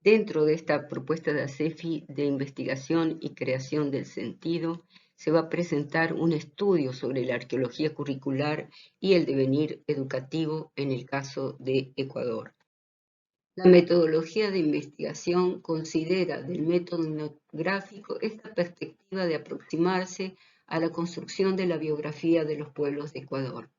Dentro de esta propuesta de ACEFI de investigación y creación del sentido, se va a presentar un estudio sobre la arqueología curricular y el devenir educativo en el caso de Ecuador. La metodología de investigación considera del método etnográfico esta perspectiva de aproximarse a la construcción de la biografía de los pueblos de Ecuador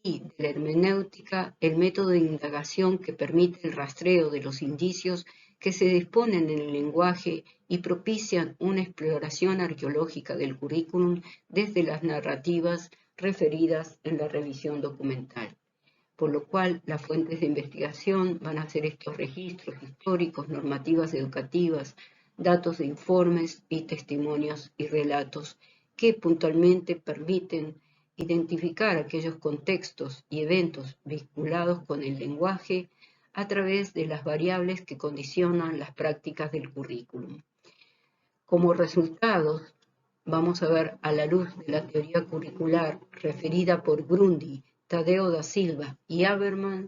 y de la hermenéutica, el método de indagación que permite el rastreo de los indicios que se disponen en el lenguaje y propician una exploración arqueológica del currículum desde las narrativas referidas en la revisión documental. Por lo cual, las fuentes de investigación van a ser estos registros históricos, normativas educativas, datos de informes y testimonios y relatos que puntualmente permiten identificar aquellos contextos y eventos vinculados con el lenguaje a través de las variables que condicionan las prácticas del currículum. Como resultados, vamos a ver a la luz de la teoría curricular referida por Grundy, Tadeo da Silva y Habermas,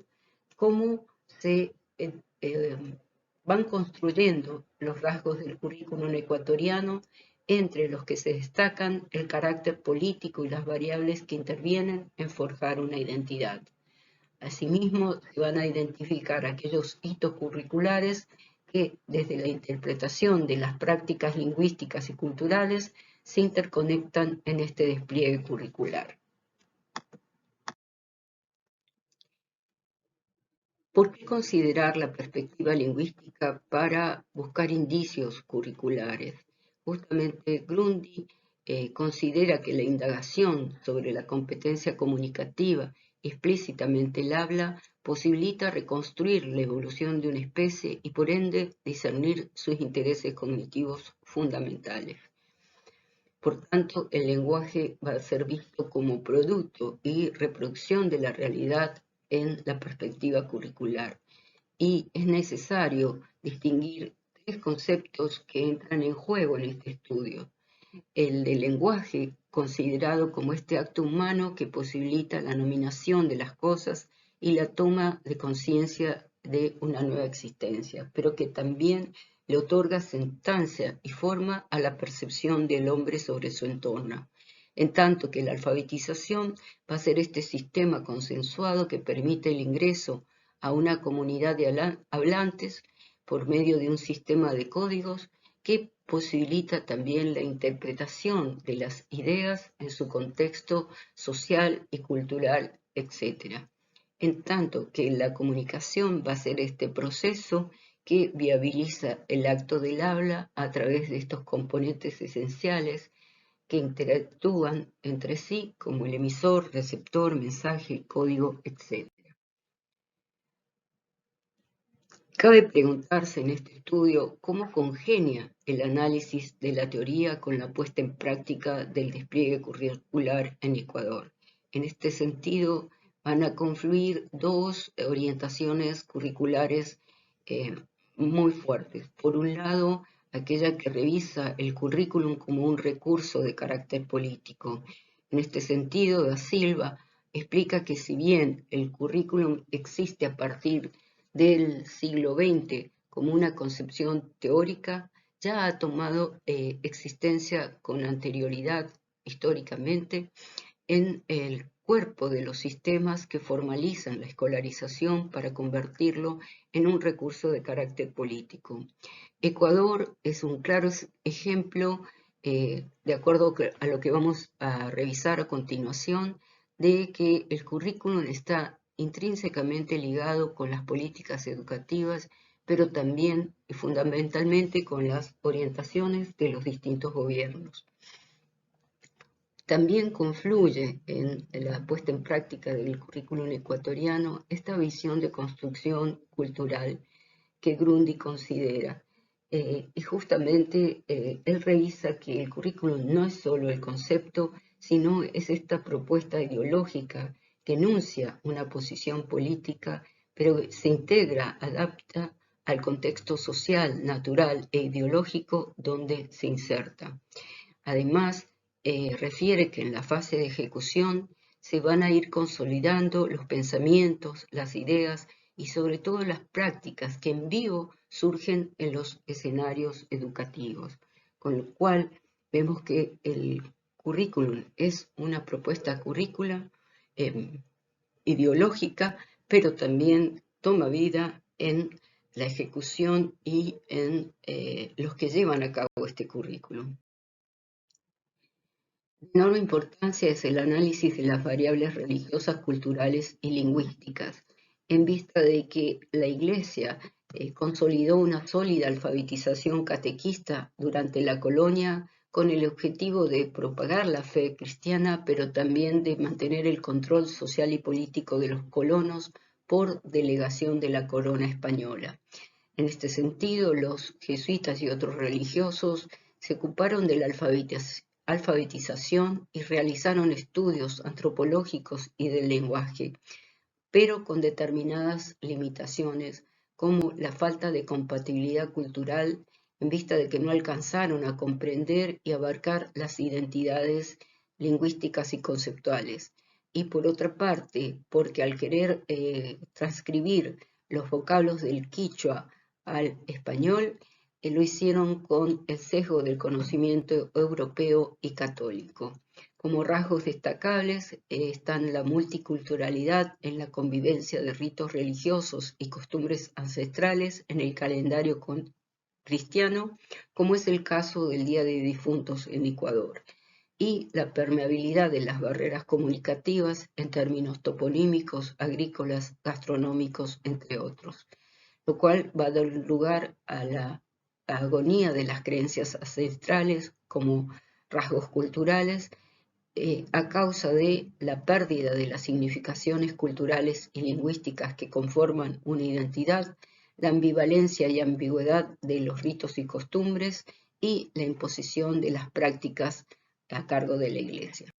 cómo se van construyendo los rasgos del currículum ecuatoriano, entre los que se destacan el carácter político y las variables que intervienen en forjar una identidad. Asimismo, se van a identificar aquellos hitos curriculares que, desde la interpretación de las prácticas lingüísticas y culturales, se interconectan en este despliegue curricular. ¿Por qué considerar la perspectiva lingüística para buscar indicios curriculares? Justamente Grundy considera que la indagación sobre la competencia comunicativa, explícitamente el habla, posibilita reconstruir la evolución de una especie y por ende discernir sus intereses cognitivos fundamentales. Por tanto, el lenguaje va a ser visto como producto y reproducción de la realidad en la perspectiva curricular. Y es necesario distinguir tres conceptos que entran en juego en este estudio. El del lenguaje, considerado como este acto humano que posibilita la nominación de las cosas y la toma de conciencia de una nueva existencia, pero que también le otorga sustancia y forma a la percepción del hombre sobre su entorno, en tanto que la alfabetización va a ser este sistema consensuado que permite el ingreso a una comunidad de hablantes por medio de un sistema de códigos que posibilita también la interpretación de las ideas en su contexto social y cultural, etc. En tanto que la comunicación va a ser este proceso que viabiliza el acto del habla a través de estos componentes esenciales que interactúan entre sí como el emisor, receptor, mensaje, código, etc. Cabe preguntarse en este estudio cómo congenia el análisis de la teoría con la puesta en práctica del despliegue curricular en Ecuador. En este sentido, van a confluir dos orientaciones curriculares muy fuertes. Por un lado, aquella que revisa el currículum como un recurso de carácter político. En este sentido, Da Silva explica que si bien el currículum existe a partir del siglo XX como una concepción teórica, ya ha tomado existencia con anterioridad históricamente en el cuerpo de los sistemas que formalizan la escolarización para convertirlo en un recurso de carácter político. Ecuador es un claro ejemplo, de acuerdo a lo que vamos a revisar a continuación, de que el currículum está intrínsecamente ligado con las políticas educativas, pero también y fundamentalmente con las orientaciones de los distintos gobiernos. También confluye en la puesta en práctica del currículum ecuatoriano esta visión de construcción cultural que Grundy considera. Y justamente él revisa que el currículum no es solo el concepto, sino es esta propuesta ideológica que enuncia una posición política, pero se integra, adapta al contexto social, natural e ideológico donde se inserta. Además, refiere que en la fase de ejecución se van a ir consolidando los pensamientos, las ideas y sobre todo las prácticas que en vivo surgen en los escenarios educativos, con lo cual vemos que el currículum es una propuesta currícula ideológica, pero también toma vida en la ejecución y en los que llevan a cabo este currículum. De enorme importancia es el análisis de las variables religiosas, culturales y lingüísticas, en vista de que la Iglesia consolidó una sólida alfabetización catequista durante la colonia con el objetivo de propagar la fe cristiana, pero también de mantener el control social y político de los colonos por delegación de la corona española. En este sentido, los jesuitas y otros religiosos se ocuparon de la alfabetización y realizaron estudios antropológicos y del lenguaje, pero con determinadas limitaciones, como la falta de compatibilidad cultural en vista de que no alcanzaron a comprender y abarcar las identidades lingüísticas y conceptuales. Y por otra parte, porque al querer transcribir los vocablos del quichua al español, lo hicieron con el sesgo del conocimiento europeo y católico. Como rasgos destacables están la multiculturalidad en la convivencia de ritos religiosos y costumbres ancestrales en el calendario cristiano, como es el caso del Día de Difuntos en Ecuador, y la permeabilidad de las barreras comunicativas en términos toponímicos, agrícolas, gastronómicos, entre otros, lo cual va a dar lugar a la agonía de las creencias ancestrales como rasgos culturales a causa de la pérdida de las significaciones culturales y lingüísticas que conforman una identidad, la ambivalencia y ambigüedad de los ritos y costumbres y la imposición de las prácticas a cargo de la Iglesia.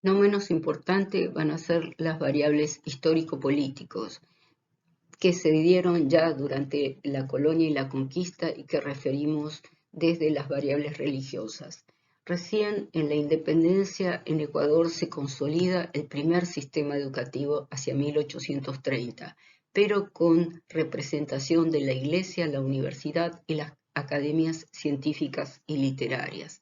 No menos importante van a ser las variables histórico-políticos que se dieron ya durante la colonia y la conquista y que referimos desde las variables religiosas. Recién en la independencia en Ecuador se consolida el primer sistema educativo hacia 1830, pero con representación de la Iglesia, la universidad y las academias científicas y literarias.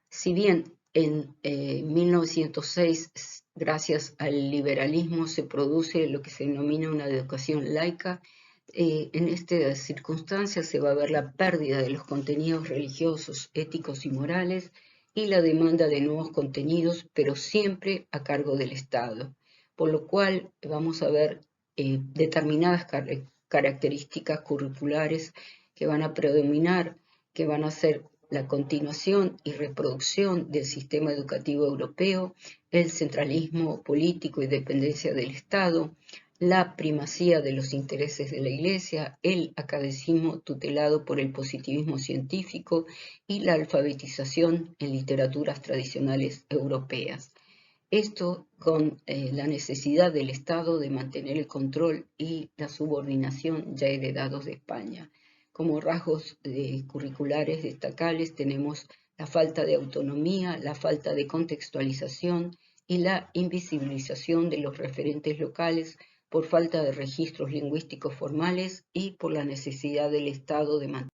Si bien en 1906, gracias al liberalismo, se produce lo que se denomina una educación laica, en estas circunstancias se va a ver la pérdida de los contenidos religiosos, éticos y morales y la demanda de nuevos contenidos, pero siempre a cargo del Estado, por lo cual vamos a ver determinadas características curriculares que van a predominar, que van a ser la continuación y reproducción del sistema educativo europeo, el centralismo político y dependencia del Estado, la primacía de los intereses de la Iglesia, el academicismo tutelado por el positivismo científico y la alfabetización en literaturas tradicionales europeas. Esto con la necesidad del Estado de mantener el control y la subordinación ya heredados de España. Como rasgos curriculares destacables tenemos la falta de autonomía, la falta de contextualización y la invisibilización de los referentes locales por falta de registros lingüísticos formales y por la necesidad del Estado de mantener.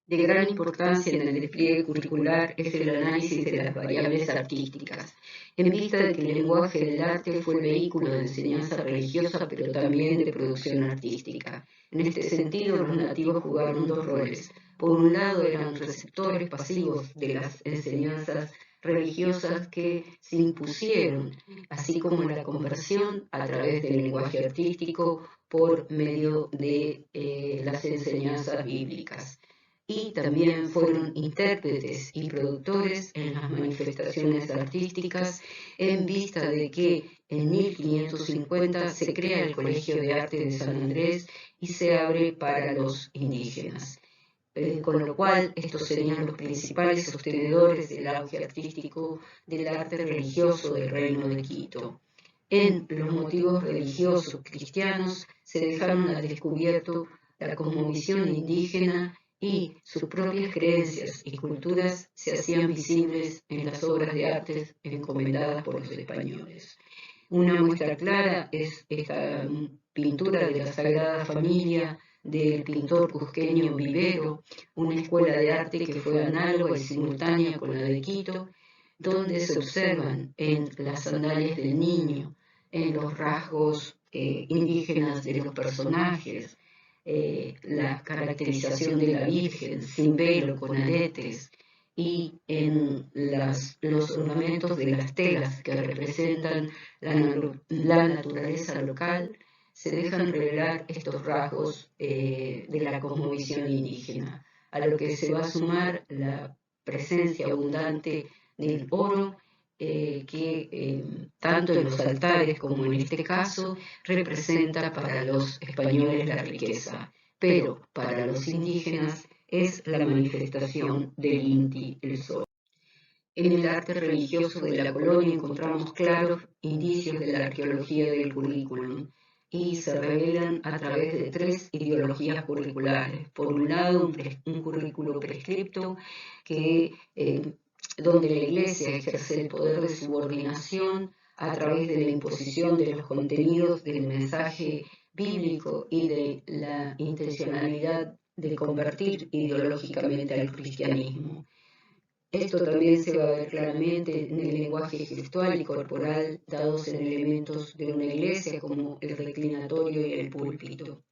De gran importancia en el despliegue curricular es el análisis de las variables artísticas, en vista de que el lenguaje del arte fue el vehículo de enseñanza religiosa, pero también de producción artística. En este sentido, los nativos jugaron dos roles. Por un lado, eran receptores pasivos de las enseñanzas religiosas que se impusieron, así como la conversión a través del lenguaje artístico por medio de las enseñanzas bíblicas. Y también fueron intérpretes y productores en las manifestaciones artísticas en vista de que en 1550 se crea el Colegio de Arte de San Andrés y se abre para los indígenas. Con lo cual estos serían los principales sostenedores del auge artístico del arte religioso del Reino de Quito. En los motivos religiosos cristianos se dejaron al descubierto la cosmovisión indígena y sus propias creencias y culturas se hacían visibles en las obras de arte encomendadas por los españoles. Una muestra clara es esta Pintura de la Sagrada Familia del pintor cusqueño Vivero, una escuela de arte que fue análoga y simultánea con la de Quito, donde se observan en las sandalias del niño, en los rasgos indígenas de los personajes, la caracterización de la Virgen sin velo, con aretes, y en los ornamentos de las telas que representan la naturaleza local, se dejan revelar estos rasgos de la cosmovisión indígena, a lo que se va a sumar la presencia abundante del oro, que tanto en los altares como en este caso representa para los españoles la riqueza, pero para los indígenas es la manifestación del Inti, el sol. En el arte religioso de la colonia encontramos claros indicios de la arqueología del currículum y se revelan a través de tres ideologías curriculares. Por un lado, un currículo prescripto donde la Iglesia ejerce el poder de subordinación a través de la imposición de los contenidos del mensaje bíblico y de la intencionalidad de convertir ideológicamente al cristianismo. Esto también se va a ver claramente en el lenguaje gestual y corporal dados en elementos de una iglesia como el reclinatorio y el púlpito.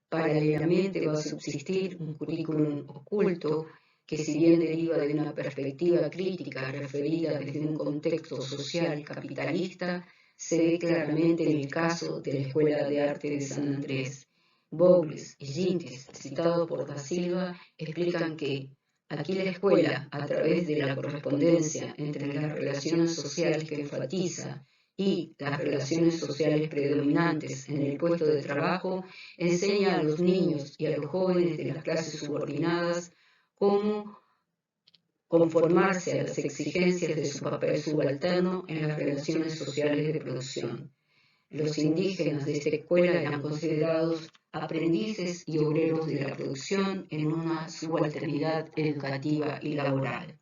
Paralelamente va a subsistir un currículum oculto que, si bien deriva de una perspectiva crítica referida desde un contexto social capitalista, se ve claramente en el caso de la Escuela de Arte de San Andrés. Bogles y Gintes, citados por Da Silva, explican que aquí la escuela, a través de la correspondencia entre las relaciones sociales que enfatiza y las relaciones sociales predominantes en el puesto de trabajo, enseña a los niños y a los jóvenes de las clases subordinadas cómo conformarse a las exigencias de su papel subalterno en las relaciones sociales de producción. Los indígenas de esta escuela eran considerados aprendices y obreros de la producción en una subalternidad educativa y laboral.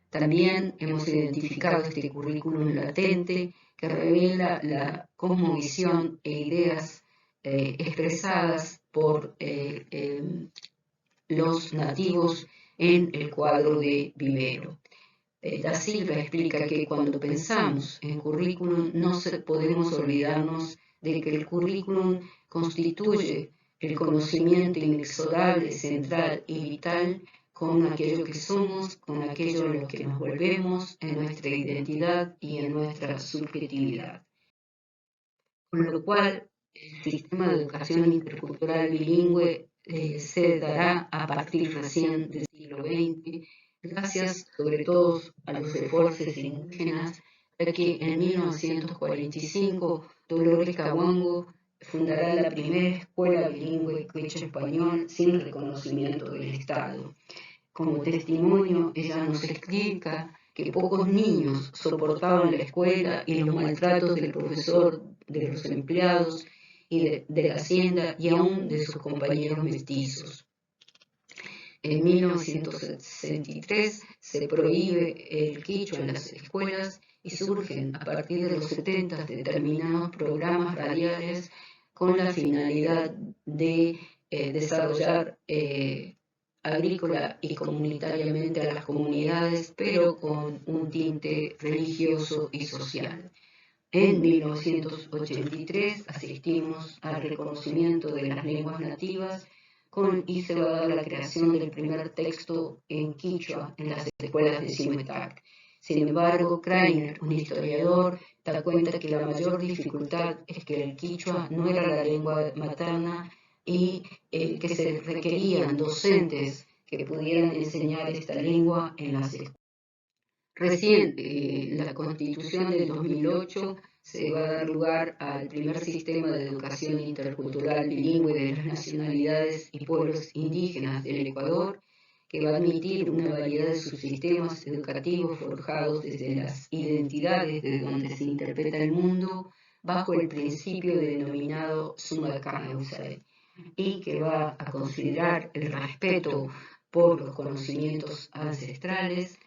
También hemos identificado este currículum latente que revela la cosmovisión e ideas expresadas por los nativos en el cuadro de Vivero. Da Silva explica que cuando pensamos en currículum no podemos olvidarnos de que el currículum constituye el conocimiento inexorable, central y vital con aquello que somos, con aquello en lo que nos volvemos, en nuestra identidad y en nuestra subjetividad. Con lo cual, el sistema de educación intercultural bilingüe se dará a partir recién del siglo XX, gracias sobre todo a los esfuerzos indígenas, ya que en 1945 Dolores Cahuango fundará la primera escuela bilingüe quechua-español sin reconocimiento del Estado. Como testimonio, ella nos explica que pocos niños soportaban la escuela y los maltratos del profesor, de los empleados y de la hacienda y aún de sus compañeros mestizos. En 1963 se prohíbe el quichua en las escuelas y surgen a partir de los 70 determinados programas radiales con la finalidad de desarrollar agrícola y comunitariamente a las comunidades, pero con un tinte religioso y social. En 1983 asistimos al reconocimiento de las lenguas nativas y se va a dar la creación del primer texto en quichua en las escuelas de Simetac. Sin embargo, Kreiner, un historiador, da cuenta que la mayor dificultad es que el quichua no era la lengua materna y que se requerían docentes que pudieran enseñar esta lengua en las escuelas. Recién, la Constitución del 2008 se va a dar lugar al primer sistema de educación intercultural bilingüe de las nacionalidades y pueblos indígenas del Ecuador, que va a admitir una variedad de subsistemas educativos forjados desde las identidades de donde se interpreta el mundo, bajo el principio denominado summa causa, y que va a considerar el respeto por los conocimientos ancestrales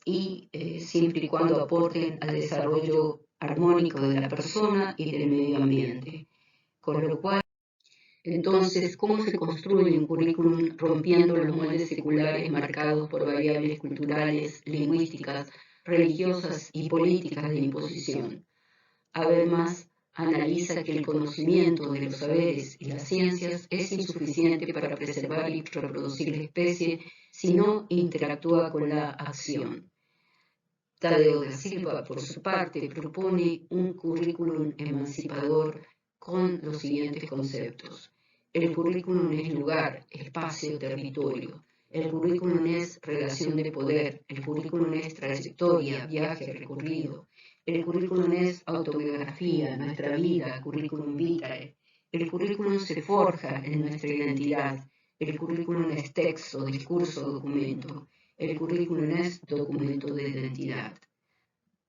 y siempre y cuando aporten al desarrollo armónico de la persona y del medio ambiente. Con lo cual, entonces, ¿cómo se construye un currículum rompiendo los moldes seculares marcados por variables culturales, lingüísticas, religiosas y políticas de imposición? Además, analiza que el conocimiento de los saberes y las ciencias es insuficiente para preservar y reproducir la especie si no interactúa con la acción. Tadeo da Silva, por su parte, propone un currículum emancipador con los siguientes conceptos. El currículum es lugar, espacio, territorio. El currículum es relación de poder. El currículum es trayectoria, viaje, recorrido. El currículum es autobiografía, nuestra vida, currículum vitae. El currículum se forja en nuestra identidad. El currículum es texto, discurso, documento. El currículum es documento de identidad.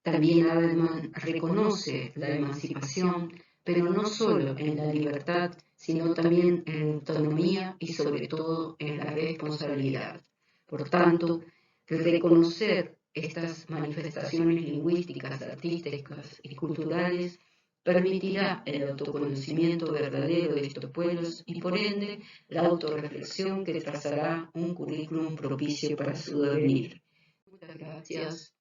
También Adelman reconoce la emancipación, pero no solo en la libertad, sino también en la autonomía y sobre todo en la responsabilidad. Por tanto, reconocer estas manifestaciones lingüísticas, artísticas y culturales permitirá el autoconocimiento verdadero de estos pueblos y por ende la autorreflexión que trazará un currículum propicio para su devenir. Muchas gracias.